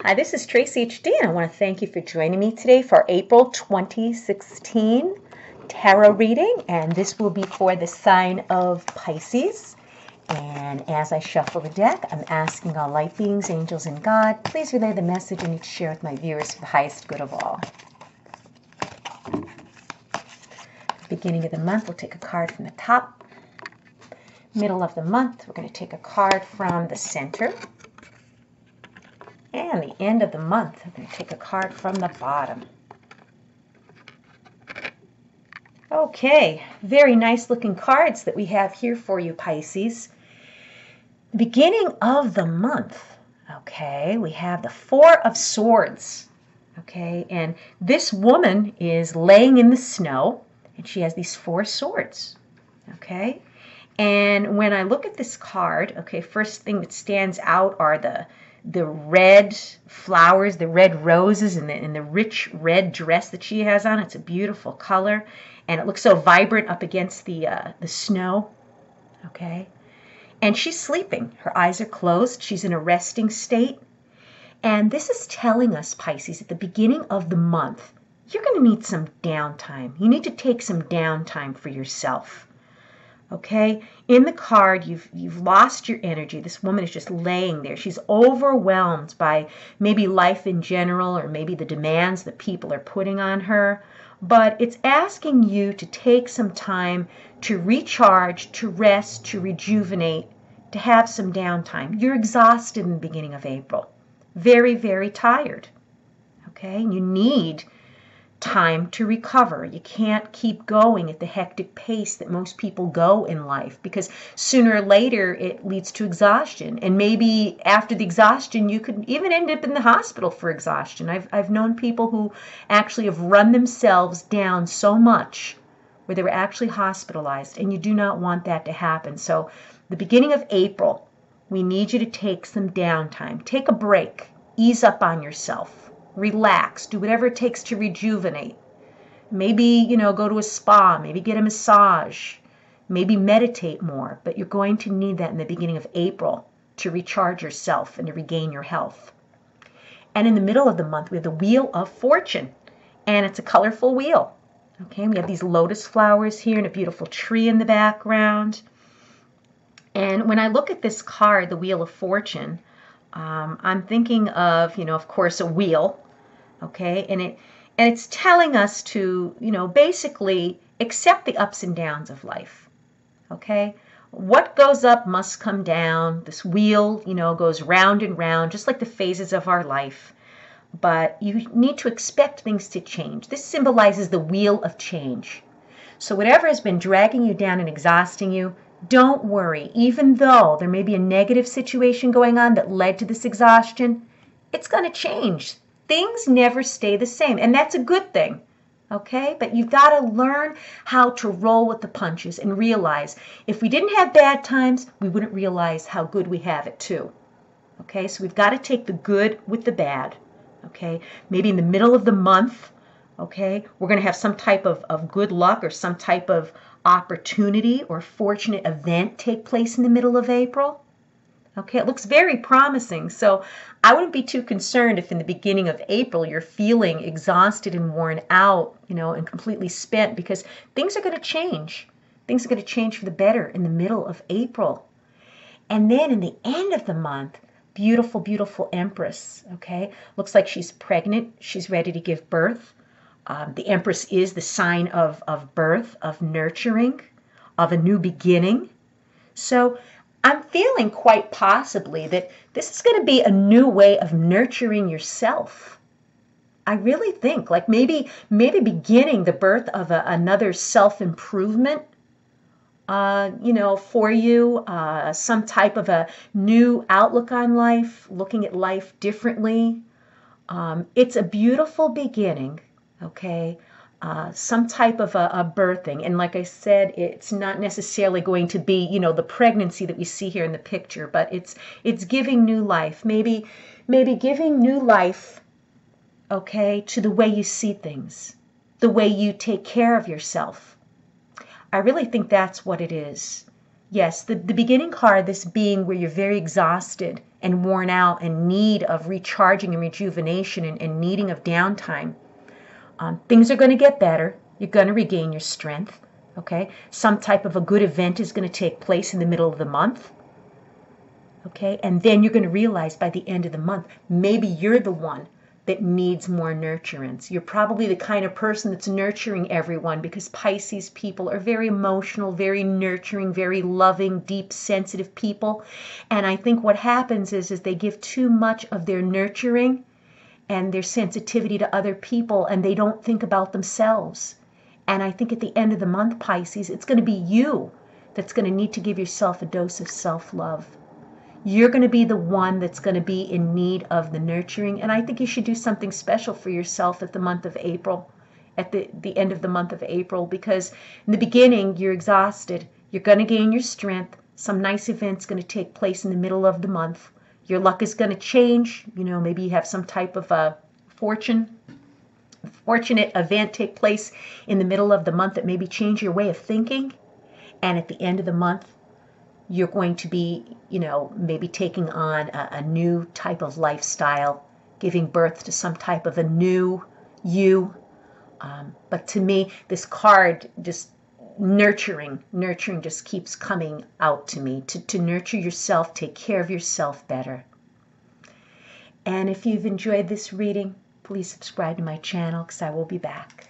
Hi, this is Tracy HD, and I want to thank you for joining me today for April 2016 tarot reading, and this will be for the sign of Pisces. And as I shuffle the deck, I'm asking all light beings, angels, and God, please relay the message I need to share with my viewers for the highest good of all. Beginning of the month, we'll take a card from the top. Middle of the month, we're going to take a card from the center. And the end of the month, I'm going to take a card from the bottom. Okay, very nice looking cards that we have here for you, Pisces. The beginning of the month, okay, we have the Four of Swords, okay, and this woman is laying in the snow, and she has these four swords, okay, and when I look at this card, okay, first thing that stands out are the red flowers, the red roses, and the rich red dress that she has on. It's a beautiful color, and it looks so vibrant up against the snow, okay? And she's sleeping. Her eyes are closed. She's in a resting state. And this is telling us, Pisces, at the beginning of the month, you're going to need some downtime. You need to take some downtime for yourself. Okay, in the card, you've lost your energy. This woman is just laying there. She's overwhelmed by maybe life in general, or maybe the demands that people are putting on her. But it's asking you to take some time to recharge, to rest, to rejuvenate, to have some downtime. You're exhausted in the beginning of April. Very, very tired. Okay, and you need time to recover. You can't keep going at the hectic pace that most people go in life, because sooner or later it leads to exhaustion, and maybe after the exhaustion you could even end up in the hospital for exhaustion. I've known people who actually have run themselves down so much where they were actually hospitalized, and you do not want that to happen. So the beginning of April, we need you to take some downtime. Take a break. Ease up on yourself. Relax, do whatever it takes to rejuvenate. Maybe, go to a spa, maybe get a massage, maybe meditate more, but you're going to need that in the beginning of April to recharge yourself and to regain your health. And in the middle of the month, we have the Wheel of Fortune, and it's a colorful wheel. Okay, we have these lotus flowers here and a beautiful tree in the background. And when I look at this card, the Wheel of Fortune, I'm thinking of course, a wheel. Okay, and it's telling us to, basically accept the ups and downs of life. Okay, what goes up must come down. This wheel, goes round and round, just like the phases of our life. But you need to expect things to change. This symbolizes the wheel of change. So whatever has been dragging you down and exhausting you, don't worry. Even though there may be a negative situation going on that led to this exhaustion, it's going to change. Things never stay the same, and that's a good thing, okay? But you've got to learn how to roll with the punches and realize if we didn't have bad times, we wouldn't realize how good we have it too, okay? So we've got to take the good with the bad, okay? Maybe in the middle of the month, okay, we're going to have some type of good luck or some type of opportunity or fortunate event take place in the middle of April. Okay, it looks very promising, so I wouldn't be too concerned if in the beginning of April you're feeling exhausted and worn out, and completely spent, because things are going to change. Things are going to change for the better in the middle of April. And then in the end of the month, beautiful, beautiful Empress, okay? Looks like she's pregnant. She's ready to give birth. The Empress is the sign of birth, of nurturing, of a new beginning. So I'm feeling quite possibly that this is going to be a new way of nurturing yourself. I really think, like maybe beginning the birth of another self-improvement, for you, some type of a new outlook on life, looking at life differently. It's a beautiful beginning, okay? Some type of a birthing. And like I said, it's not necessarily going to be, the pregnancy that we see here in the picture, but it's giving new life. Maybe giving new life, okay, to the way you see things, the way you take care of yourself. I really think that's what it is. Yes, the beginning card, this being where you're very exhausted and worn out and need of recharging and rejuvenation and needing of downtime. Things are going to get better. You're going to regain your strength. Okay, some type of a good event is going to take place in the middle of the month. Okay, and then you're going to realize by the end of the month, maybe you're the one that needs more nurturance. You're probably the kind of person that's nurturing everyone, because Pisces people are very emotional, very nurturing, very loving, deep, sensitive people. And I think what happens is they give too much of their nurturing and their sensitivity to other people, and they don't think about themselves. And I think at the end of the month, Pisces, it's going to be you that's going to need to give yourself a dose of self-love. You're going to be the one that's going to be in need of the nurturing. And I think you should do something special for yourself at the month of April, at the end of the month of April, because in the beginning, you're exhausted. You're going to gain your strength. Some nice event's going to take place in the middle of the month. Your luck is going to change. You know, maybe you have some type of a fortunate event take place in the middle of the month that maybe change your way of thinking. And at the end of the month, you're going to be, you know, maybe taking on a new type of lifestyle, giving birth to some type of a new you. But to me, this card, just nurturing just keeps coming out to me. To nurture yourself, take care of yourself better. And if you've enjoyed this reading, please subscribe to my channel, because I will be back.